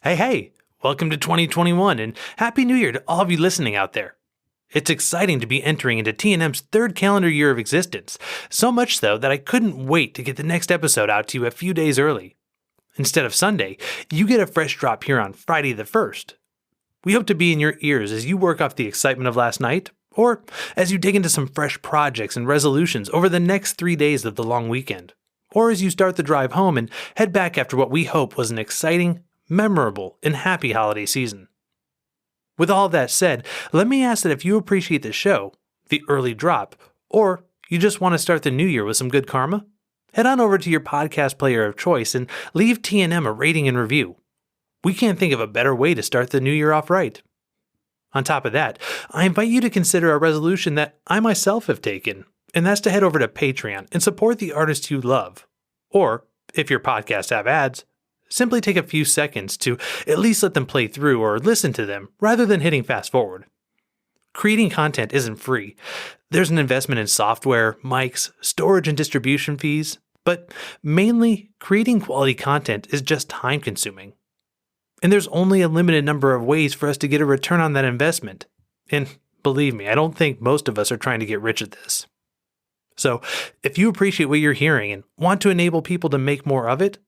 Hey, welcome to 2021 and Happy New Year to all of you listening out there. It's exciting to be entering into T&M's third calendar year of existence, so much so that I couldn't wait to get the next episode out to you a few days early. Instead of Sunday, you get a fresh drop here on Friday the 1st. We hope to be in your ears as you work off the excitement of last night, or as you dig into some fresh projects and resolutions over the next 3 days of the long weekend, or as you start the drive home and head back after what we hope was an exciting, memorable, and happy holiday season. With all that said, let me ask that if you appreciate the show, the early drop, or you just want to start the new year with some good karma, head on over to your podcast player of choice and leave T&M a rating and review. We can't think of a better way to start the new year off right. On top of that, I invite you to consider a resolution that I myself have taken, and that's to head over to Patreon and support the artists you love. Or, if your podcasts have ads, simply take a few seconds to at least let them play through or listen to them rather than hitting fast forward. Creating content isn't free. There's an investment in software, mics, storage and distribution fees, but mainly creating quality content is just time consuming. And there's only a limited number of ways for us to get a return on that investment. And believe me, I don't think most of us are trying to get rich at this. So if you appreciate what you're hearing and want to enable people to make more of it,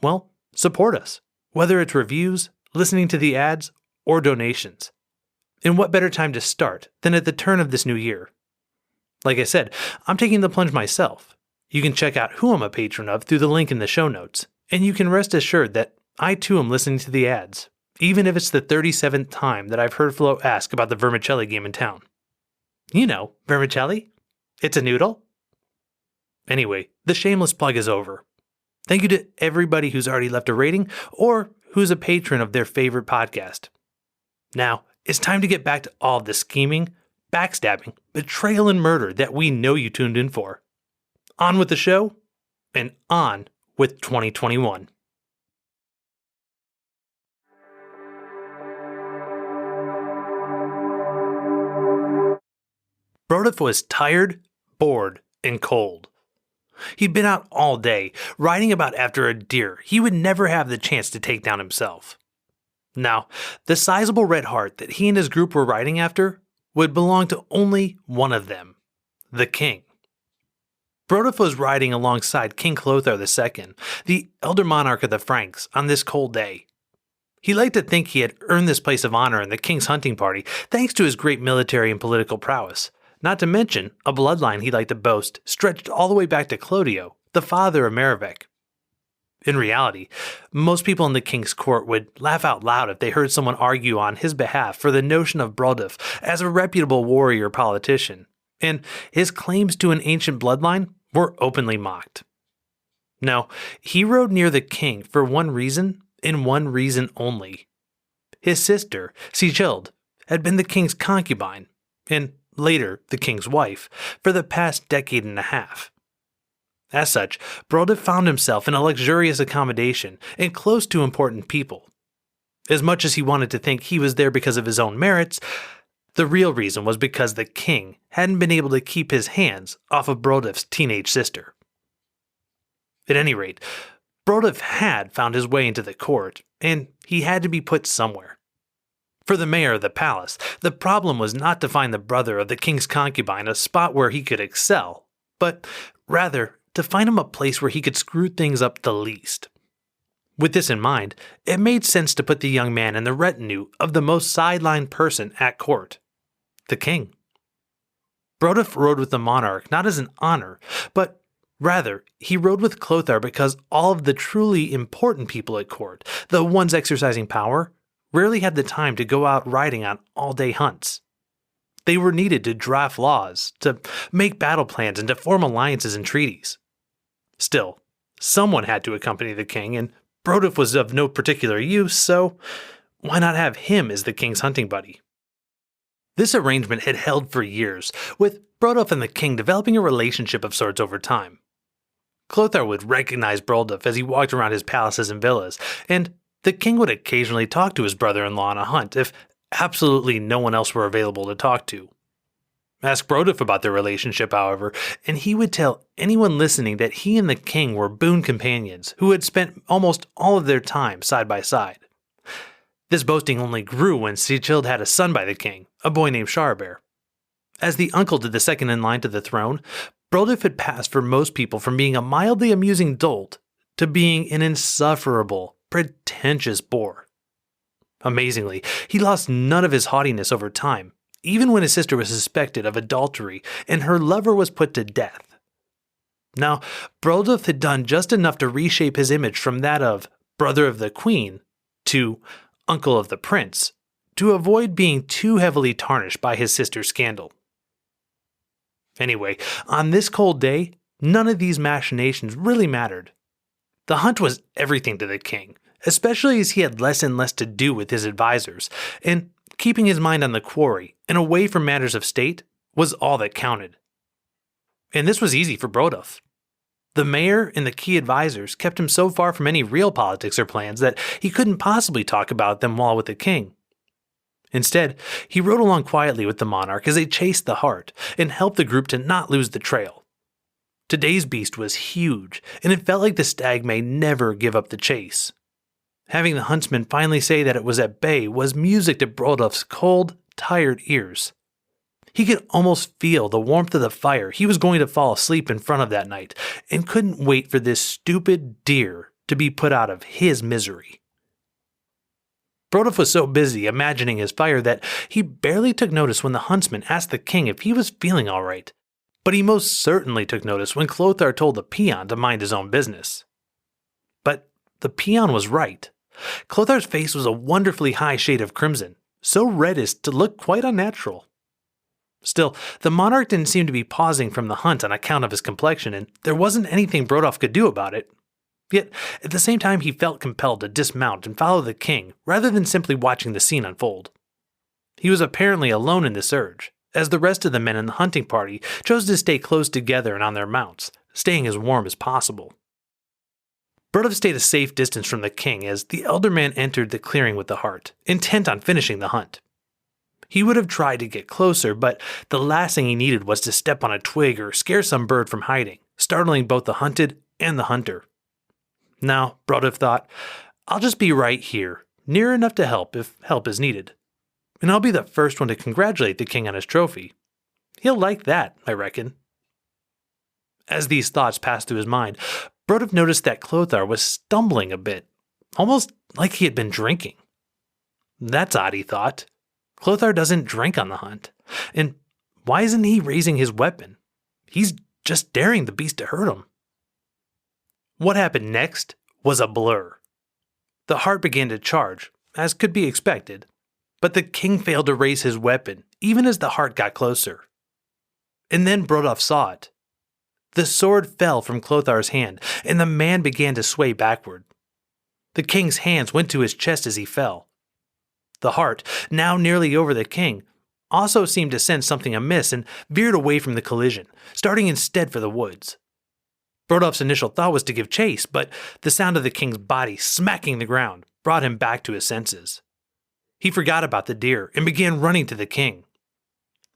well, support us, whether it's reviews, listening to the ads, or donations. And what better time to start than at the turn of this new year? Like I said, I'm taking the plunge myself. You can check out who I'm a patron of through the link in the show notes, and you can rest assured that I too am listening to the ads, even if it's the 37th time that I've heard Flo ask about the vermicelli game in town. You know, vermicelli? It's a noodle? Anyway, the shameless plug is over. Thank you to everybody who's already left a rating or who's a patron of their favorite podcast. Now, it's time to get back to all of the scheming, backstabbing, betrayal, and murder that we know you tuned in for. On with the show, and on with 2021. Brodulf was tired, bored, and cold. He'd been out all day, riding about after a deer he would never have the chance to take down himself. Now, the sizable red hart that he and his group were riding after would belong to only one of them, the king. Brodulf was riding alongside King Clothar II, the elder monarch of the Franks, on this cold day. He liked to think he had earned this place of honor in the king's hunting party thanks to his great military and political prowess. Not to mention a bloodline he liked to boast stretched all the way back to Clodio, the father of Merivek. In reality, most people in the king's court would laugh out loud if they heard someone argue on his behalf for the notion of Brodulf as a reputable warrior politician, and his claims to an ancient bloodline were openly mocked. No, he rode near the king for one reason, and one reason only. His sister, Sigild, had been the king's concubine, and later the king's wife, for the past decade and a half. As such, Brodulf found himself in a luxurious accommodation and close to important people. As much as he wanted to think he was there because of his own merits, the real reason was because the king hadn't been able to keep his hands off of Brodulf's teenage sister. At any rate, Brodulf had found his way into the court, and he had to be put somewhere. For the mayor of the palace, the problem was not to find the brother of the king's concubine a spot where he could excel, but rather to find him a place where he could screw things up the least. With this in mind, it made sense to put the young man in the retinue of the most sidelined person at court, the king. Brodulf rode with the monarch not as an honor, but rather he rode with Clothar because all of the truly important people at court, the ones exercising power, rarely had the time to go out riding on all-day hunts. They were needed to draft laws, to make battle plans, and to form alliances and treaties. Still, someone had to accompany the king, and Brodulf was of no particular use, so why not have him as the king's hunting buddy? This arrangement had held for years, with Brodulf and the king developing a relationship of sorts over time. Clothar would recognize Brodulf as he walked around his palaces and villas, and the king would occasionally talk to his brother-in-law on a hunt if absolutely no one else were available to talk to. Ask Brodulf about their relationship, however, and he would tell anyone listening that he and the king were boon companions who had spent almost all of their time side by side. This boasting only grew when Sechilde had a son by the king, a boy named Sharbert. As the uncle to the second in line to the throne, Brodulf had passed for most people from being a mildly amusing dolt to being an insufferable, pretentious bore. Amazingly, he lost none of his haughtiness over time, even when his sister was suspected of adultery and her lover was put to death. Now, Brodulf had done just enough to reshape his image from that of brother of the queen to uncle of the prince, to avoid being too heavily tarnished by his sister's scandal. Anyway, on this cold day, none of these machinations really mattered. The hunt was everything to the king, especially as he had less and less to do with his advisors, and keeping his mind on the quarry and away from matters of state was all that counted. And this was easy for Brodulf. The mayor and the key advisors kept him so far from any real politics or plans that he couldn't possibly talk about them while with the king. Instead, he rode along quietly with the monarch as they chased the hart and helped the group to not lose the trail. Today's beast was huge, and it felt like the stag may never give up the chase. Having the huntsman finally say that it was at bay was music to Brodulf's cold, tired ears. He could almost feel the warmth of the fire he was going to fall asleep in front of that night, and couldn't wait for this stupid deer to be put out of his misery. Brodulf was so busy imagining his fire that he barely took notice when the huntsman asked the king if he was feeling all right, but he most certainly took notice when Clothar told the peon to mind his own business. But the peon was right. Clothar's face was a wonderfully high shade of crimson, so red as to look quite unnatural. Still, the monarch didn't seem to be pausing from the hunt on account of his complexion, and there wasn't anything Brodulf could do about it. Yet, at the same time, he felt compelled to dismount and follow the king, rather than simply watching the scene unfold. He was apparently alone in this urge, as the rest of the men in the hunting party chose to stay close together and on their mounts, staying as warm as possible. Brodulf stayed a safe distance from the king as the elder man entered the clearing with the hart, intent on finishing the hunt. He would have tried to get closer, but the last thing he needed was to step on a twig or scare some bird from hiding, startling both the hunted and the hunter. Now, Brodulf thought, I'll just be right here, near enough to help if help is needed. And I'll be the first one to congratulate the king on his trophy. He'll like that, I reckon. As these thoughts passed through his mind, Brodulf noticed that Clothar was stumbling a bit, almost like he had been drinking. That's odd, he thought. Clothar doesn't drink on the hunt. And why isn't he raising his weapon? He's just daring the beast to hurt him. What happened next was a blur. The hart began to charge, as could be expected, but the king failed to raise his weapon, even as the hart got closer. And then Brodulf saw it. The sword fell from Clothar's hand, and the man began to sway backward. The king's hands went to his chest as he fell. The hart, now nearly over the king, also seemed to sense something amiss and veered away from the collision, starting instead for the woods. Brodulf's initial thought was to give chase, but the sound of the king's body smacking the ground brought him back to his senses. He forgot about the deer and began running to the king.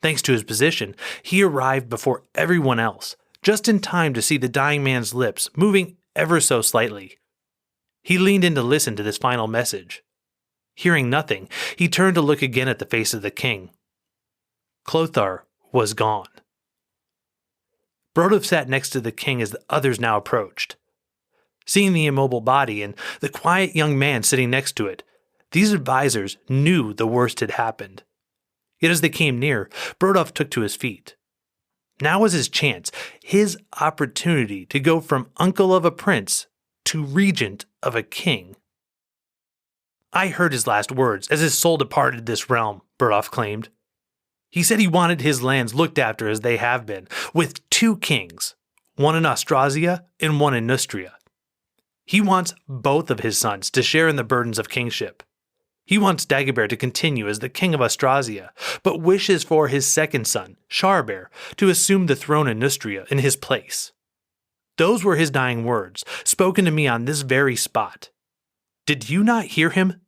Thanks to his position, he arrived before everyone else, just in time to see the dying man's lips moving ever so slightly. He leaned in to listen to this final message. Hearing nothing, he turned to look again at the face of the king. Clothar was gone. Brodulf sat next to the king as the others now approached. Seeing the immobile body and the quiet young man sitting next to it, these advisors knew the worst had happened. Yet as they came near, Brodulf took to his feet. Now was his chance, his opportunity to go from uncle of a prince to regent of a king. I heard his last words as his soul departed this realm, Brodulf claimed. He said he wanted his lands looked after as they have been, with 2 kings, one in Austrasia and one in Neustria. He wants both of his sons to share in the burdens of kingship. He wants Dagobert to continue as the king of Austrasia, but wishes for his second son, Sharbert, to assume the throne in Neustria in his place. Those were his dying words, spoken to me on this very spot. Did you not hear him?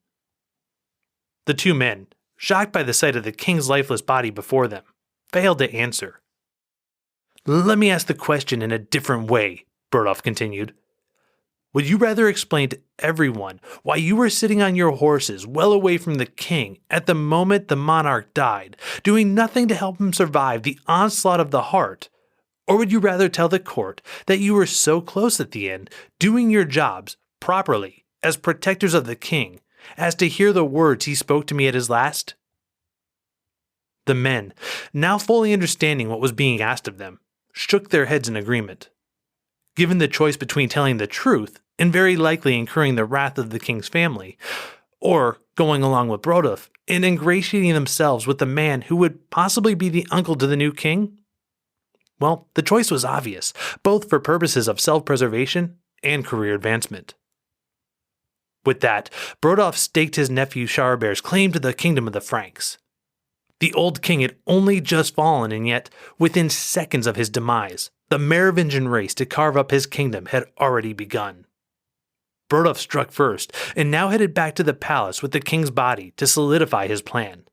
The 2 men, shocked by the sight of the king's lifeless body before them, failed to answer. Let me ask the question in a different way, Brodulf continued. Would you rather explain to everyone why you were sitting on your horses well away from the king at the moment the monarch died, doing nothing to help him survive the onslaught of the heart? Or would you rather tell the court that you were so close at the end, doing your jobs properly as protectors of the king, as to hear the words he spoke to me at his last? The men, now fully understanding what was being asked of them, shook their heads in agreement. Given the choice between telling the truth and very likely incurring the wrath of the king's family, or going along with Brodulf and ingratiating themselves with the man who would possibly be the uncle to the new king, well, the choice was obvious, both for purposes of self-preservation and career advancement. With that, Brodulf staked his nephew Charabert's claim to the kingdom of the Franks. The old king had only just fallen, and yet, within seconds of his demise, the Merovingian race to carve up his kingdom had already begun. Brodulf struck first, and now headed back to the palace with the king's body to solidify his plan.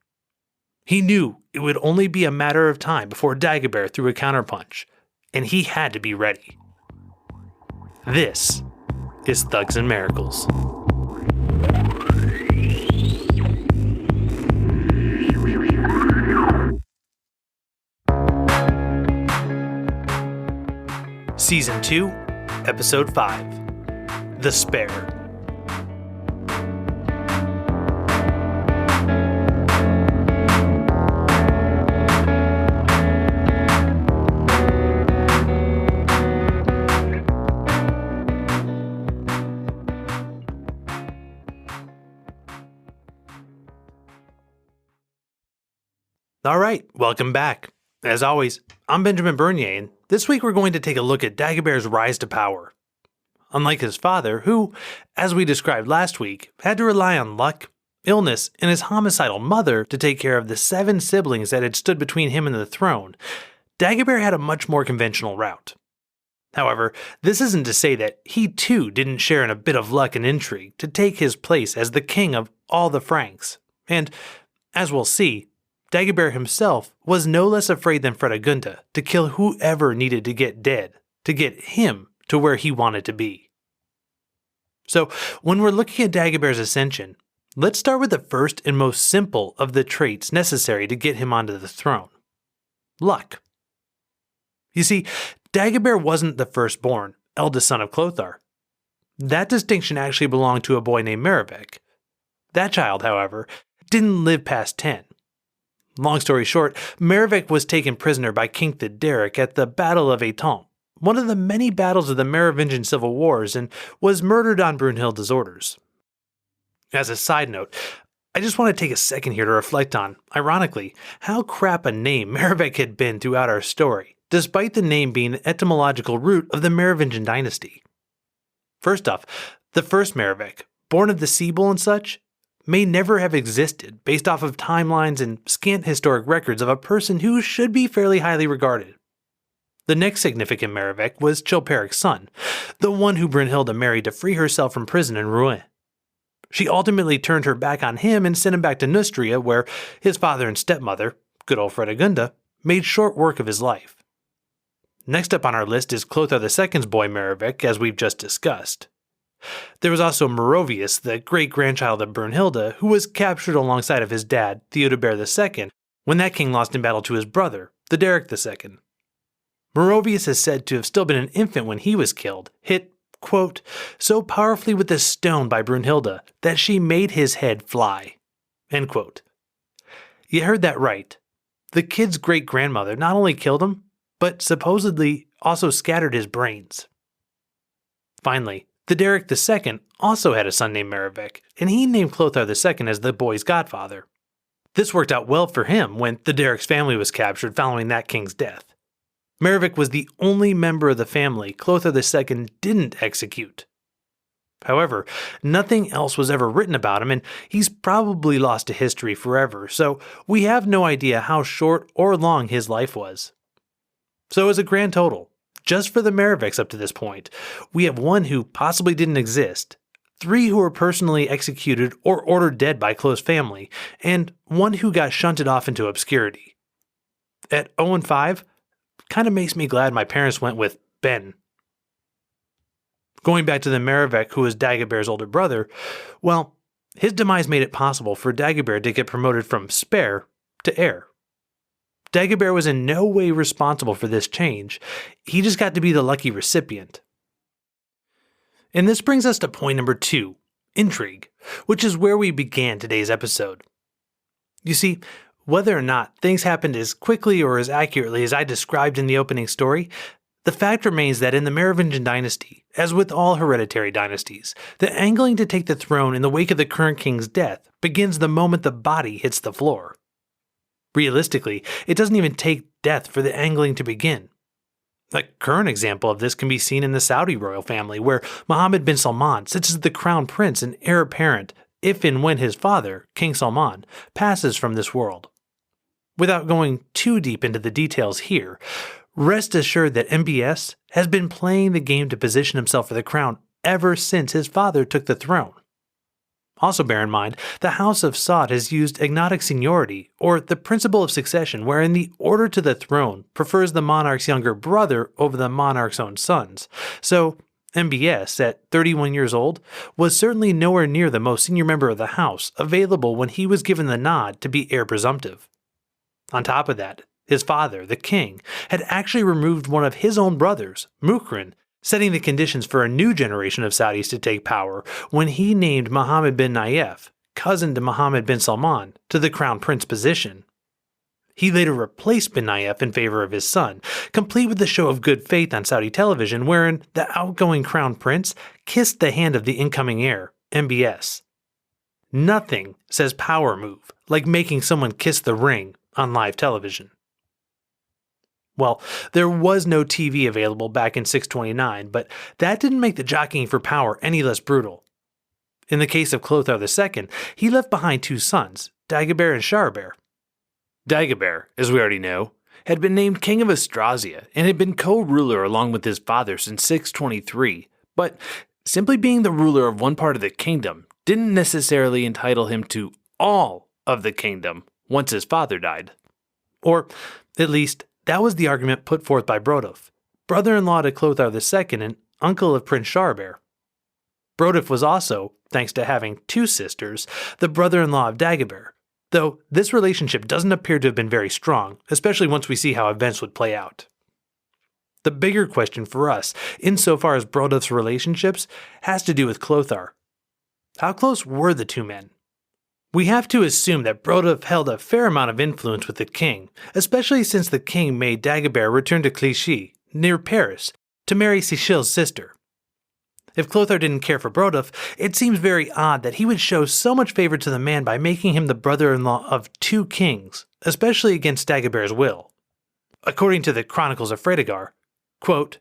He knew it would only be a matter of time before Dagobert threw a counterpunch, and he had to be ready. This is Thugs and Miracles. Season 2, Episode 5, The Spare. All right, welcome back. As always, I'm Benjamin Bernier, and this week we're going to take a look at Dagobert's rise to power. Unlike his father, who, as we described last week, had to rely on luck, illness, and his homicidal mother to take care of the 7 siblings that had stood between him and the throne, Dagobert had a much more conventional route. However, this isn't to say that he too didn't share in a bit of luck and intrigue to take his place as the king of all the Franks, and, as we'll see, Dagobert himself was no less afraid than Fredegunda to kill whoever needed to get dead to get him to where he wanted to be. So, when we're looking at Dagobert's ascension, let's start with the first and most simple of the traits necessary to get him onto the throne: luck. You see, Dagobert wasn't the firstborn, eldest son of Clothar. That distinction actually belonged to a boy named Merivek. That child, however, didn't live past 10. Long story short, Merivek was taken prisoner by King Thederic at the Battle of Étampes, one of the many battles of the Merovingian civil wars, and was murdered on Brunhilde's orders. As a side note, I just want to take a second here to reflect on, ironically, how crap a name Merivek had been throughout our story, despite the name being the etymological root of the Merovingian dynasty. First off, the first Merivek, born of the sea bull and such, may never have existed based off of timelines and scant historic records of a person who should be fairly highly regarded. The next significant Merivek was Chilperic's son, the one who Brunhilde married to free herself from prison in Rouen. She ultimately turned her back on him and sent him back to Neustria, where his father and stepmother, good old Fredegunda, made short work of his life. Next up on our list is Clothar II's boy Merivek, as we've just discussed. There was also Merovius, the great-grandchild of Brunhilde, who was captured alongside of his dad, Theodebert II, when that king lost in battle to his brother, Thederic II. Merovius is said to have still been an infant when he was killed, hit, quote, so powerfully with a stone by Brunhilde that she made his head fly, end quote. You heard that right. The kid's great-grandmother not only killed him, but supposedly also scattered his brains. Finally, Thederic II also had a son named Merivek, and he named Clothar II as the boy's godfather. This worked out well for him when Thederic's family was captured following that king's death. Merivek was the only member of the family Clothar II didn't execute. However, nothing else was ever written about him, and he's probably lost to history forever, so we have no idea how short or long his life was. So as a grand total, just for the Meriveks up to this point, we have 1 who possibly didn't exist, 3 who were personally executed or ordered dead by close family, and 1 who got shunted off into obscurity. At 0 and 5, kind of makes me glad my parents went with Ben. Going back to the Merovech, who was Dagobert's older brother, well, his demise made it possible for Dagobert to get promoted from spare to heir. Dagobert was in no way responsible for this change, he just got to be the lucky recipient. And this brings us to point number 2, intrigue, which is where we began today's episode. You see, whether or not things happened as quickly or as accurately as I described in the opening story, the fact remains that in the Merovingian dynasty, as with all hereditary dynasties, the angling to take the throne in the wake of the current king's death begins the moment the body hits the floor. Realistically, it doesn't even take death for the angling to begin. A current example of this can be seen in the Saudi royal family, where Mohammed bin Salman sits as the crown prince and heir apparent if and when his father, King Salman, passes from this world. Without going too deep into the details here, rest assured that MBS has been playing the game to position himself for the crown ever since his father took the throne. Also bear in mind, the House of Saud has used agnostic seniority, or the principle of succession, wherein the order to the throne prefers the monarch's younger brother over the monarch's own sons. So, MBS, at 31 years old, was certainly nowhere near the most senior member of the house available when he was given the nod to be heir presumptive. On top of that, his father, the king, had actually removed one of his own brothers, Mukrin, setting the conditions for a new generation of Saudis to take power when he named Mohammed bin Nayef, cousin to Mohammed bin Salman, to the crown prince position. He later replaced bin Nayef in favor of his son, complete with the show of good faith on Saudi television wherein the outgoing crown prince kissed the hand of the incoming heir, MBS. Nothing says power move like making someone kiss the ring on live television. Well, there was no TV available back in 629, but that didn't make the jockeying for power any less brutal. In the case of Clothar II, he left behind 2 sons, Dagobert and Sharabert. Dagobert, as we already know, had been named King of Austrasia and had been co-ruler along with his father since 623, but simply being the ruler of one part of the kingdom didn't necessarily entitle him to all of the kingdom once his father died. Or, at least, that was the argument put forth by Brodulf, brother-in-law to Clothar II and uncle of Prince Sharabert. Brodulf was also, thanks to having 2 sisters, the brother-in-law of Dagobert, though this relationship doesn't appear to have been very strong, especially once we see how events would play out. The bigger question for us, insofar as Brodulf's relationships, has to do with Clothar. How close were the 2 men? We have to assume that Brodulf held a fair amount of influence with the king, especially since the king made Dagobert return to Clichy, near Paris, to marry Sichel's sister. If Clothar didn't care for Brodulf, it seems very odd that he would show so much favor to the man by making him the brother-in-law of 2 kings, especially against Dagobert's will. According to the Chronicles of Fredegunda, quote,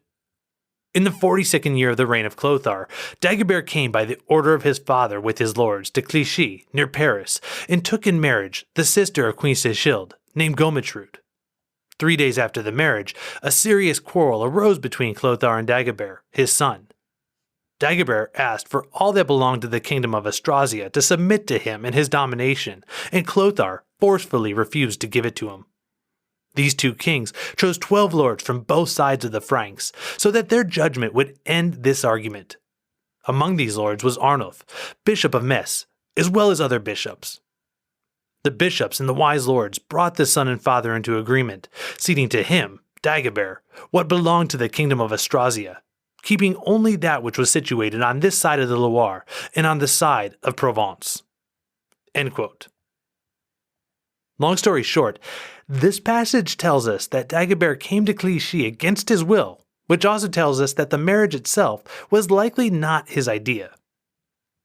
"In the 42nd year of the reign of Clothar, Dagobert came by the order of his father with his lords to Clichy, near Paris, and took in marriage the sister of Queen Sichelde, named Gometrud. 3 days after the marriage, a serious quarrel arose between Clothar and Dagobert, his son. Dagobert asked for all that belonged to the kingdom of Austrasia to submit to him and his domination, and Clothar forcefully refused to give it to him. These 2 kings chose 12 lords from both sides of the Franks, so that their judgment would end this argument. Among these lords was Arnulf, bishop of Metz, as well as other bishops. The bishops and the wise lords brought the son and father into agreement, ceding to him, Dagobert, what belonged to the kingdom of Austrasia, keeping only that which was situated on this side of the Loire and on the side of Provence." End quote. Long story short, this passage tells us that Dagobert came to Clichy against his will, which also tells us that the marriage itself was likely not his idea.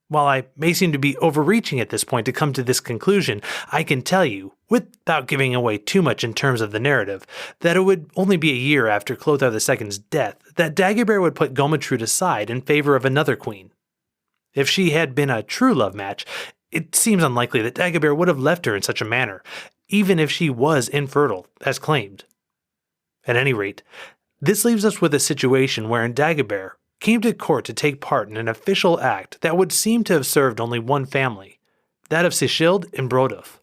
While I may seem to be overreaching at this point to come to this conclusion, I can tell you, without giving away too much in terms of the narrative, that it would only be a year after Clothar II's death that Dagobert would put Gometrud aside in favor of another queen. If she had been a true love match, it seems unlikely that Dagobert would have left her in such a manner, even if she was infertile, as claimed. At any rate, this leaves us with a situation wherein Dagobert came to court to take part in an official act that would seem to have served only one family, that of Sichelde and Brodulf.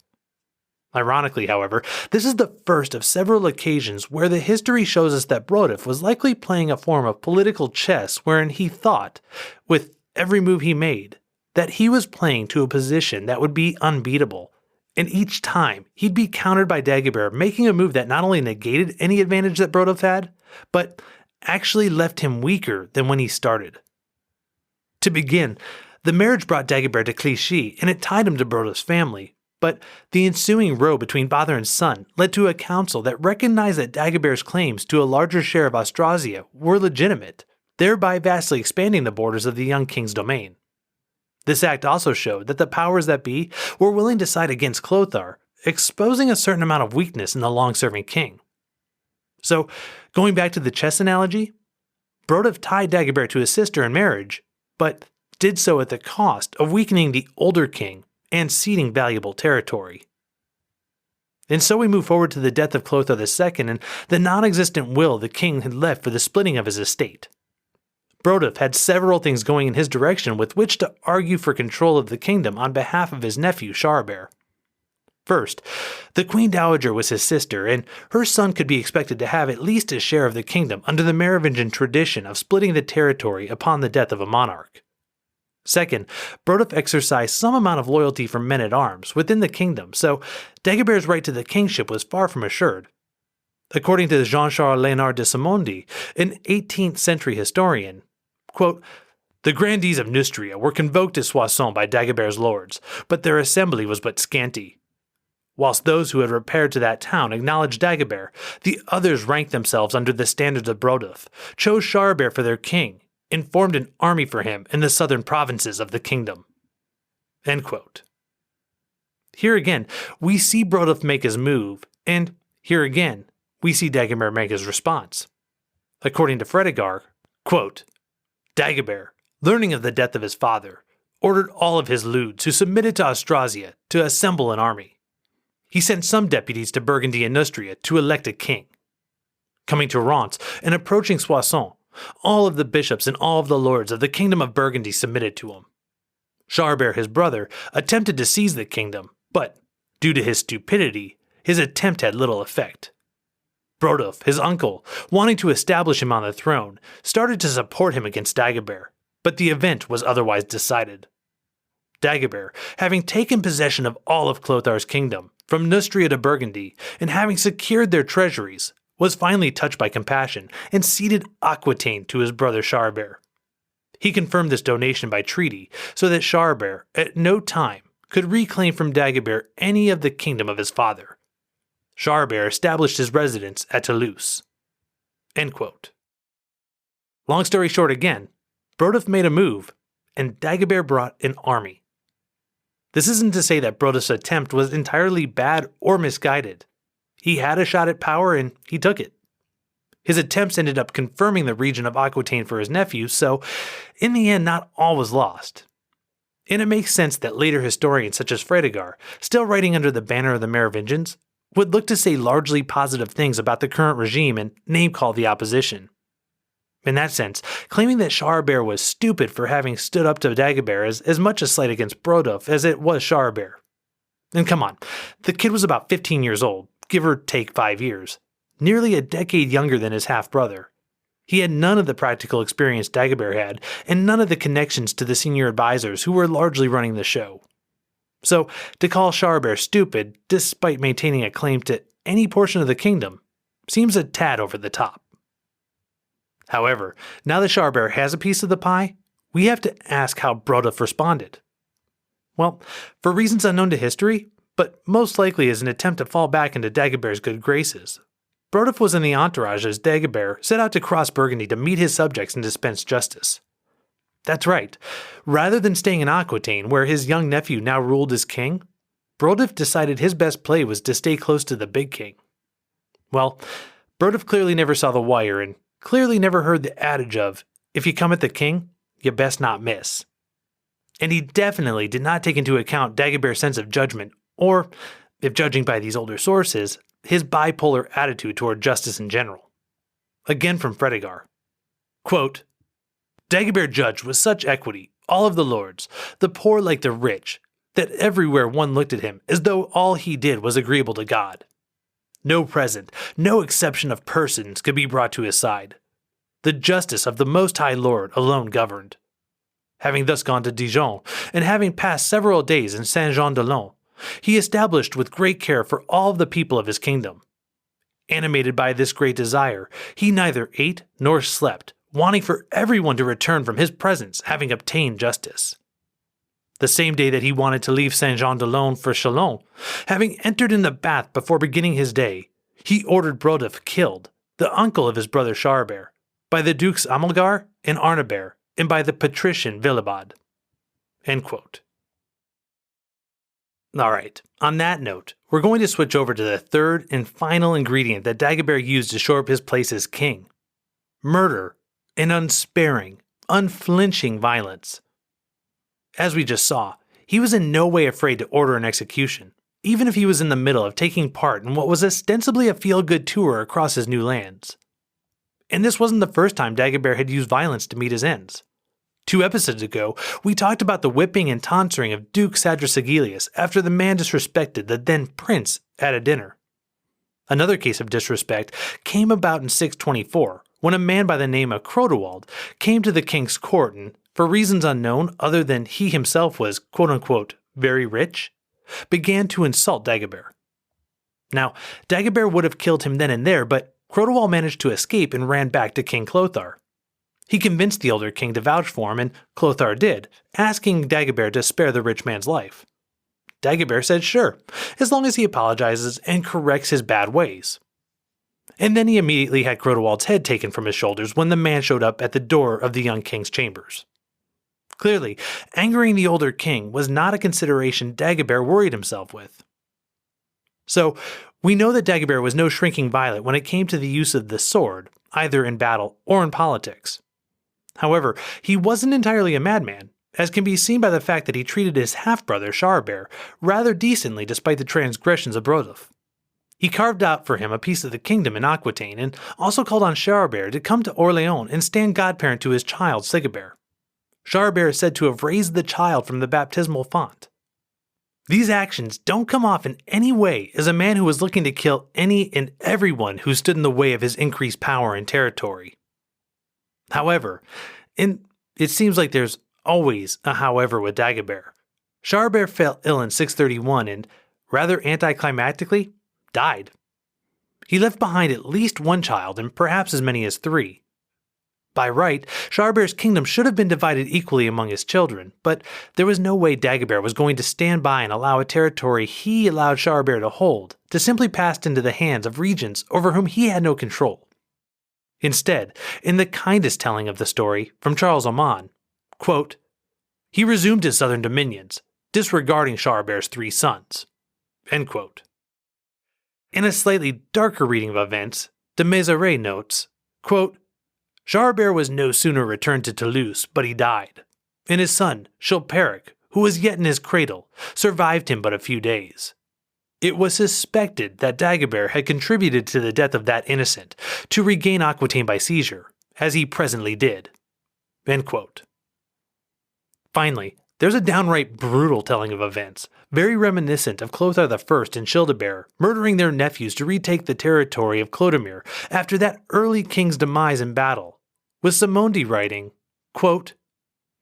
Ironically, however, this is the first of several occasions where the history shows us that Brodulf was likely playing a form of political chess wherein he thought, with every move he made, that he was playing to a position that would be unbeatable. And each time, he'd be countered by Dagobert making a move that not only negated any advantage that Brodulf had, but actually left him weaker than when he started. To begin, the marriage brought Dagobert to Clichy, and it tied him to Brodulf's family. But the ensuing row between father and son led to a council that recognized that Dagobert's claims to a larger share of Austrasia were legitimate, thereby vastly expanding the borders of the young king's domain. This act also showed that the powers that be were willing to side against Clothar, exposing a certain amount of weakness in the long-serving king. So, going back to the chess analogy, Brodulf tied Dagobert to his sister in marriage, but did so at the cost of weakening the older king and ceding valuable territory. And so we move forward to the death of Clothar II and the non-existent will the king had left for the splitting of his estate. Brodulf had several things going in his direction with which to argue for control of the kingdom on behalf of his nephew Charibert. First, the Queen Dowager was his sister, and her son could be expected to have at least his share of the kingdom under the Merovingian tradition of splitting the territory upon the death of a monarch. Second, Brodulf exercised some amount of loyalty from men-at-arms within the kingdom, so Dagobert's right to the kingship was far from assured. According to Jean-Charles Léonard de Simondi, an 18th century historian, quote, "The grandees of Neustria were convoked at Soissons by Dagobert's lords, but their assembly was but scanty. Whilst those who had repaired to that town acknowledged Dagobert, the others ranked themselves under the standards of Brodulf, chose Charibert for their king, and formed an army for him in the southern provinces of the kingdom." End quote. Here again, we see Brodulf make his move, and here again, we see Dagobert make his response. According to Fredegunda, quote, "Dagobert, learning of the death of his father, ordered all of his leudes who submitted to Austrasia to assemble an army. He sent some deputies to Burgundy and Neustria to elect a king. Coming to Reims and approaching Soissons, all of the bishops and all of the lords of the kingdom of Burgundy submitted to him. Charibert, his brother, attempted to seize the kingdom, but, due to his stupidity, his attempt had little effect. Brodulf, his uncle, wanting to establish him on the throne, started to support him against Dagobert, but the event was otherwise decided. Dagobert, having taken possession of all of Clothar's kingdom, from Neustria to Burgundy, and having secured their treasuries, was finally touched by compassion and ceded Aquitaine to his brother Charibert. He confirmed this donation by treaty so that Charibert, at no time, could reclaim from Dagobert any of the kingdom of his father. Charibert established his residence at Toulouse." End quote. Long story short again, Brodulf made a move, and Dagobert brought an army. This isn't to say that Brodulf's attempt was entirely bad or misguided. He had a shot at power and he took it. His attempts ended up confirming the region of Aquitaine for his nephew, so in the end not all was lost. And it makes sense that later historians such as Fredegunda, still writing under the banner of the Merovingians, would look to say largely positive things about the current regime and name-call the opposition. In that sense, claiming that Charibert was stupid for having stood up to Dagobert is as much a slight against Brodulf as it was Charibert. And come on, the kid was about 15 years old, give or take 5 years, nearly a decade younger than his half-brother. He had none of the practical experience Dagobert had, and none of the connections to the senior advisors who were largely running the show. So, to call Charibert stupid, despite maintaining a claim to any portion of the kingdom, seems a tad over the top. However, now that Charibert has a piece of the pie, we have to ask how Brodulf responded. Well, for reasons unknown to history, but most likely as an attempt to fall back into Dagobert's good graces, Brodulf was in the entourage as Dagobert set out to cross Burgundy to meet his subjects and dispense justice. That's right, rather than staying in Aquitaine, where his young nephew now ruled as king, Brodulf decided his best play was to stay close to the big king. Well, Brodulf clearly never saw the wire and clearly never heard the adage of, if you come at the king, you best not miss. And he definitely did not take into account Dagobert's sense of judgment, or, if judging by these older sources, his bipolar attitude toward justice in general. Again from Fredegunda, quote, "Dagobert judged with such equity all of the lords, the poor like the rich, that everywhere one looked at him as though all he did was agreeable to God. No present, no exception of persons could be brought to his side. The justice of the Most High Lord alone governed. Having thus gone to Dijon, and having passed several days in Saint-Jean-de-Lons, he established with great care for all the people of his kingdom. Animated by this great desire, he neither ate nor slept, wanting for everyone to return from his presence, having obtained justice. The same day that he wanted to leave Saint-Jean-de-Lons for Chalons, having entered in the bath before beginning his day, he ordered Brodulph killed, the uncle of his brother Charbert, by the Dukes Amelgar and Arnabert, and by the patrician Villebad. End quote. Alright, on that note, we're going to switch over to the third and final ingredient that Dagobert used to shore up his place as king. Murder and unsparing, unflinching violence. As we just saw, he was in no way afraid to order an execution, even if he was in the middle of taking part in what was ostensibly a feel-good tour across his new lands. And this wasn't the first time Dagobert had used violence to meet his ends. 2 episodes ago, we talked about the whipping and tonsuring of Duke Sadrasigilius after the man disrespected the then prince at a dinner. Another case of disrespect came about in 624, when a man by the name of Crodewald came to the king's court and, for reasons unknown other than he himself was quote-unquote very rich, began to insult Dagobert. Now, Dagobert would have killed him then and there, but Crodewald managed to escape and ran back to King Clothar. He convinced the older king to vouch for him, and Clothar did, asking Dagobert to spare the rich man's life. Dagobert said sure, as long as he apologizes and corrects his bad ways. And then he immediately had Crodewald's head taken from his shoulders when the man showed up at the door of the young king's chambers. Clearly, angering the older king was not a consideration Dagobert worried himself with. So, we know that Dagobert was no shrinking violet when it came to the use of the sword, either in battle or in politics. However, he wasn't entirely a madman, as can be seen by the fact that he treated his half-brother Charbert rather decently despite the transgressions of Brodulph. He carved out for him a piece of the kingdom in Aquitaine and also called on Charbert to come to Orléans and stand godparent to his child Sigobert. Charbert is said to have raised the child from the baptismal font. These actions don't come off in any way as a man who was looking to kill any and everyone who stood in the way of his increased power and territory. However, and it seems like there's always a however with Dagobert, Charbert fell ill in 631 and, rather anticlimactically, died. He left behind at least 1 child and perhaps as many as 3. By right, Charbert's kingdom should have been divided equally among his children, but there was no way Dagobert was going to stand by and allow a territory he allowed Charbert to hold to simply pass into the hands of regents over whom he had no control. Instead, in the kindest telling of the story from Charles Oman, quote, he resumed his southern dominions, disregarding Charbert's 3 sons. End quote. In a slightly darker reading of events, de Mézeray notes, quote, Charbert was no sooner returned to Toulouse, but he died, and his son, Chilperic, who was yet in his cradle, survived him but a few days. It was suspected that Dagobert had contributed to the death of that innocent to regain Aquitaine by seizure, as he presently did. End quote. Finally, there's a downright brutal telling of events, very reminiscent of Clothar I and Childebert murdering their nephews to retake the territory of Clodomir after that early king's demise in battle, with Simondi writing, quote,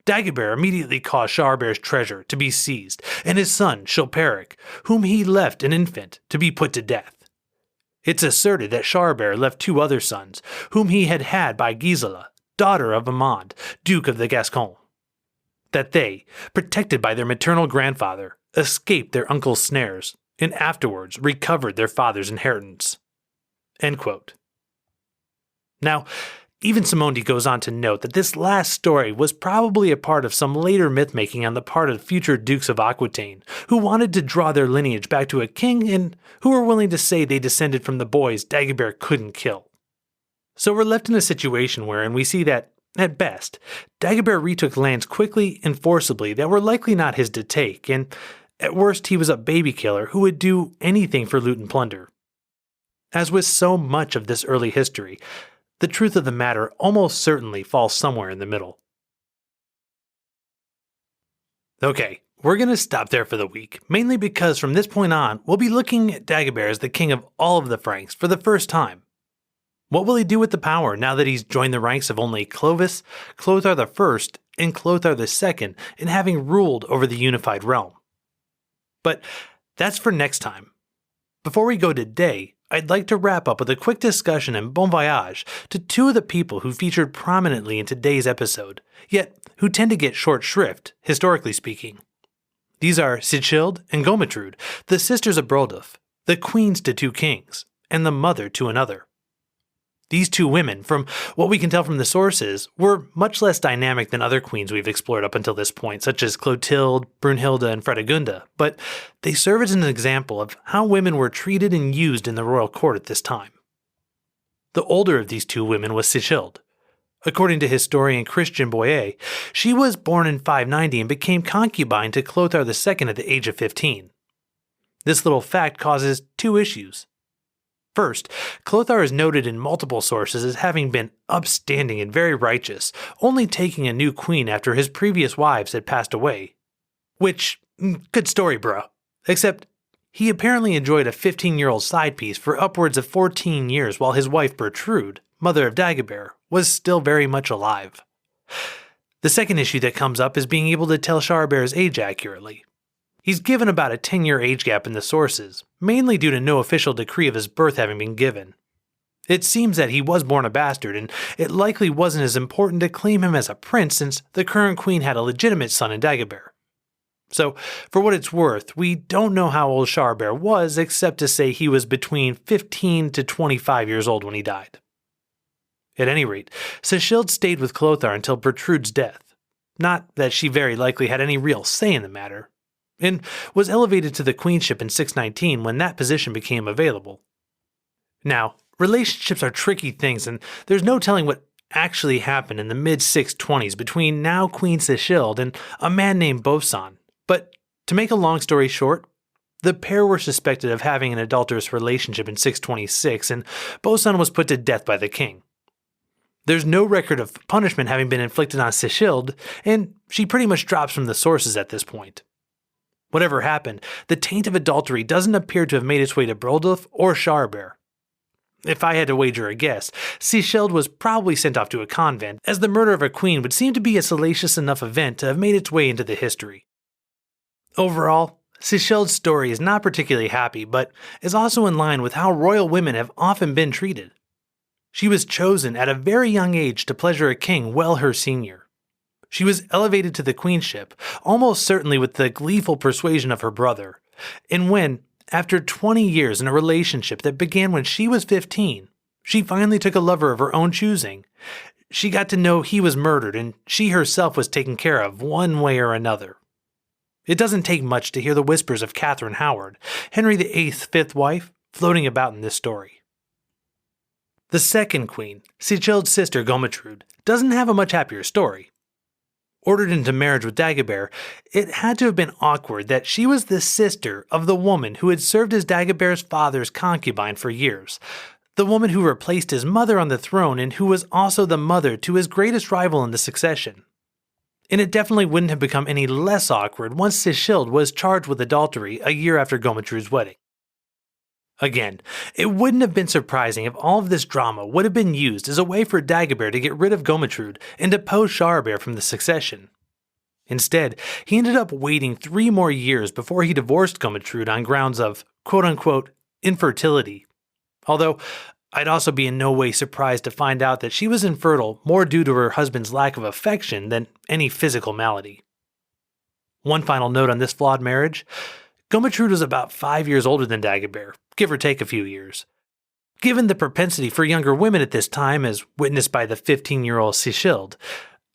Dagobert immediately caused Charbert's treasure to be seized, and his son, Chilperic, whom he left an infant, to be put to death. It's asserted that Charbert left 2 other sons, whom he had had by Gisela, daughter of Amand, Duke of the Gascons. That they, protected by their maternal grandfather, escaped their uncle's snares, and afterwards recovered their father's inheritance. End quote. Now, even Simondi goes on to note that this last story was probably a part of some later myth-making on the part of future dukes of Aquitaine, who wanted to draw their lineage back to a king and who were willing to say they descended from the boys Dagobert couldn't kill. So we're left in a situation wherein we see that, at best, Dagobert retook lands quickly and forcibly that were likely not his to take, and at worst he was a baby killer who would do anything for loot and plunder. As with so much of this early history, the truth of the matter almost certainly falls somewhere in the middle. Okay, we're going to stop there for the week, mainly because from this point on, we'll be looking at Dagobert as the king of all of the Franks for the first time. What will he do with the power now that he's joined the ranks of only Clovis, Clothar I, and Clothar II in having ruled over the unified realm? But that's for next time. Before we go today, I'd like to wrap up with a quick discussion and bon voyage to two of the people who featured prominently in today's episode, yet who tend to get short shrift, historically speaking. These are Sicilde and Gometrude, the sisters of Brodulf, the queens to two kings, and the mother to another. These two women, from what we can tell from the sources, were much less dynamic than other queens we've explored up until this point, such as Clotilde, Brunhilde, and Fredegunda, but they serve as an example of how women were treated and used in the royal court at this time. The older of these two women was Sicilde. According to historian Christian Boyer, she was born in 590 and became concubine to Clothar II at the age of 15. This little fact causes two issues. First, Clothar is noted in multiple sources as having been upstanding and very righteous, only taking a new queen after his previous wives had passed away. Which, good story, bro. Except, he apparently enjoyed a 15-year-old side piece for upwards of 14 years while his wife Bertrude, mother of Dagobert, was still very much alive. The second issue that comes up is being able to tell Charabert's age accurately. He's given about a 10-year age gap in the sources, mainly due to no official decree of his birth having been given. It seems that he was born a bastard, and it likely wasn't as important to claim him as a prince since the current queen had a legitimate son in Dagobert. So, for what it's worth, we don't know how old Charabert was except to say he was between 15 to 25 years old when he died. At any rate, Sicilde stayed with Clothar until Bertrude's death. Not that she very likely had any real say in the matter, and was elevated to the queenship in 619 when that position became available. Now, relationships are tricky things, and there's no telling what actually happened in the mid-620s between now Queen Sicilde and a man named Bosan. But to make a long story short, the pair were suspected of having an adulterous relationship in 626, and Bosan was put to death by the king. There's no record of punishment having been inflicted on Sicilde, and she pretty much drops from the sources at this point. Whatever happened, the taint of adultery doesn't appear to have made its way to Brodulf or Charabert. If I had to wager a guess, Sicilde was probably sent off to a convent, as the murder of a queen would seem to be a salacious enough event to have made its way into the history. Overall, Sicilde's story is not particularly happy, but is also in line with how royal women have often been treated. She was chosen at a very young age to pleasure a king well her senior. She was elevated to the queenship, almost certainly with the gleeful persuasion of her brother, and when, after 20 years in a relationship that began when she was 15, she finally took a lover of her own choosing, she got to know he was murdered and she herself was taken care of one way or another. It doesn't take much to hear the whispers of Catherine Howard, Henry VIII's fifth wife, floating about in this story. The second queen, Sicilde's sister Gometrude, doesn't have a much happier story. Ordered into marriage with Dagobert, it had to have been awkward that she was the sister of the woman who had served as Dagobert's father's concubine for years, the woman who replaced his mother on the throne and who was also the mother to his greatest rival in the succession. And it definitely wouldn't have become any less awkward once Sicilde was charged with adultery a year after Gometrude's wedding. Again, it wouldn't have been surprising if all of this drama would have been used as a way for Dagobert to get rid of Gometrude and depose Charabert from the succession. Instead, he ended up waiting 3 more years before he divorced Gometrude on grounds of quote-unquote infertility. Although, I'd also be in no way surprised to find out that she was infertile more due to her husband's lack of affection than any physical malady. One final note on this flawed marriage. Gometrude was about 5 years older than Dagobert, give or take a few years. Given the propensity for younger women at this time, as witnessed by the 15-year-old Sicilde,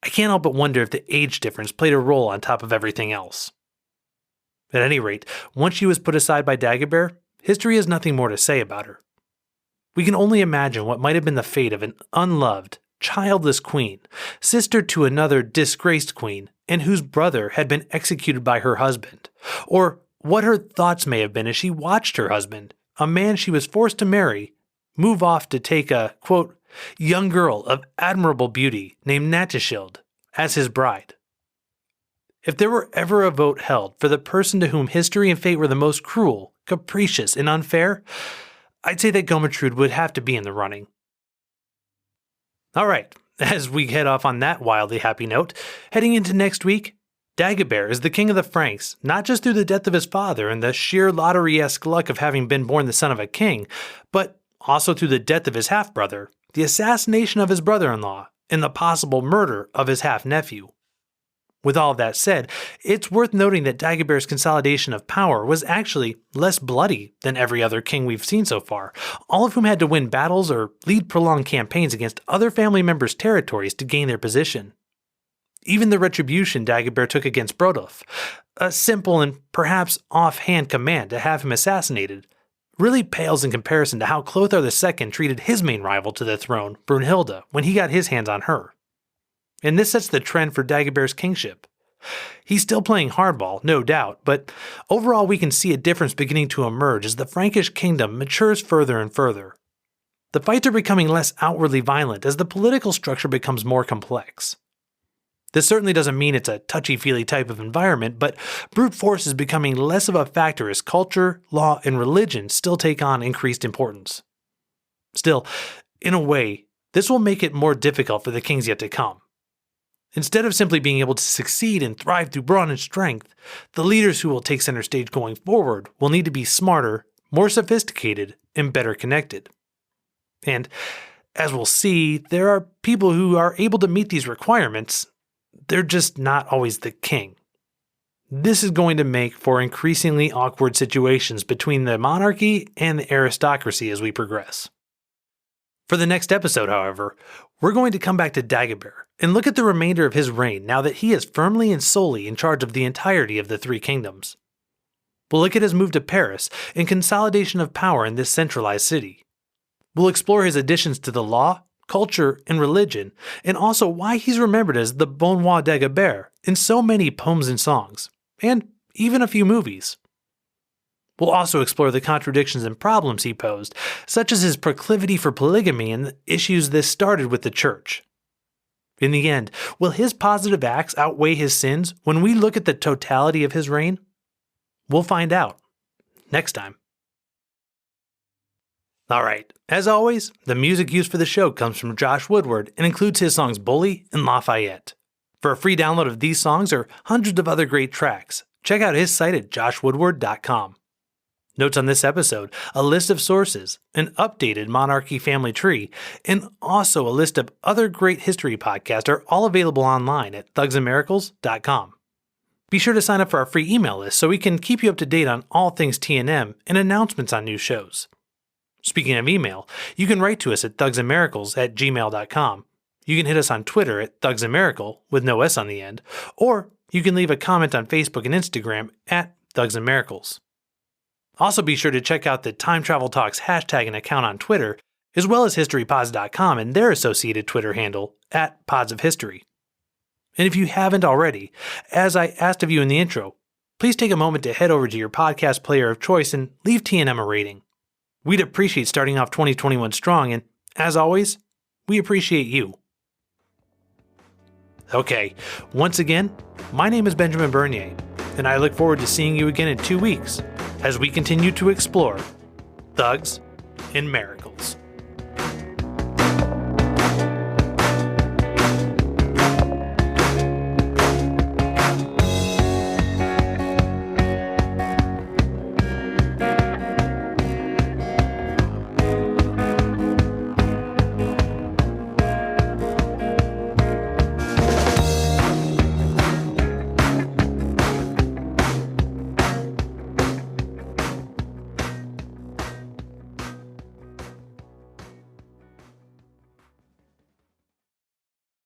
I can't help but wonder if the age difference played a role on top of everything else. At any rate, once she was put aside by Dagobert, history has nothing more to say about her. We can only imagine what might have been the fate of an unloved, childless queen, sister to another disgraced queen, and whose brother had been executed by her husband, or what her thoughts may have been as she watched her husband, a man she was forced to marry, move off to take a, quote, young girl of admirable beauty named Natishild as his bride. if there were ever a vote held for the person to whom history and fate were the most cruel, capricious, and unfair, I'd say that Gomertrude would have to be in the running. Alright, as we head off on that wildly happy note, heading into next week, Dagobert is the king of the Franks, not just through the death of his father and the sheer lottery-esque luck of having been born the son of a king, but also through the death of his half-brother, the assassination of his brother-in-law, and the possible murder of his half-nephew. With all of that said, it's worth noting that Dagobert's consolidation of power was actually less bloody than every other king we've seen so far, all of whom had to win battles or lead prolonged campaigns against other family members' territories to gain their position. Even the retribution Dagobert took against Brodulf, a simple and perhaps offhand command to have him assassinated, really pales in comparison to how Clothar II treated his main rival to the throne, Brunhilde, when he got his hands on her. And this sets the trend for Dagobert's kingship. He's still playing hardball, no doubt, but overall we can see a difference beginning to emerge as the Frankish kingdom matures further and further. The fights are becoming less outwardly violent as the political structure becomes more complex. This certainly doesn't mean it's a touchy-feely type of environment, but brute force is becoming less of a factor as culture, law, and religion still take on increased importance. Still, in a way, this will make it more difficult for the kings yet to come. Instead of simply being able to succeed and thrive through brawn and strength, the leaders who will take center stage going forward will need to be smarter, more sophisticated, and better connected. And, as we'll see, there are people who are able to meet these requirements. They're just not always the king. This is going to make for increasingly awkward situations between the monarchy and the aristocracy as we progress. For the next episode, however, we're going to come back to Dagobert and look at the remainder of his reign now that he is firmly and solely in charge of the entirety of the three kingdoms. We'll look at his move to Paris and consolidation of power in this centralized city. We'll explore his additions to the law, culture, and religion, and also why he's remembered as the Bon Roi Dagobert in so many poems and songs, and even a few movies. We'll also explore the contradictions and problems he posed, such as his proclivity for polygamy and the issues this started with the church. In the end, will his positive acts outweigh his sins when we look at the totality of his reign? We'll find out next time. Alright, as always, the music used for the show comes from Josh Woodward and includes his songs Bully and Lafayette. For a free download of these songs or hundreds of other great tracks, check out his site at joshwoodward.com. Notes on this episode, a list of sources, an updated monarchy family tree, and also a list of other great history podcasts are all available online at thugsandmiracles.com. Be sure to sign up for our free email list so we can keep you up to date on all things TNM and announcements on new shows. Speaking of email, you can write to us at thugsandmiracles@gmail.com. You can hit us on Twitter at thugsandmiracle with no S on the end, or you can leave a comment on Facebook and Instagram at thugsandmiracles. Also be sure to check out the Time Travel Talks hashtag and account on Twitter, as well as historypods.com and their associated Twitter handle at Pods of History. And if you haven't already, as I asked of you in the intro, please take a moment to head over to your podcast player of choice and leave TNM a rating. We'd appreciate starting off 2021 strong, and as always, we appreciate you. Okay, once again, my name is Benjamin Bernier, and I look forward to seeing you again in 2 weeks as we continue to explore Thugs and Miracles.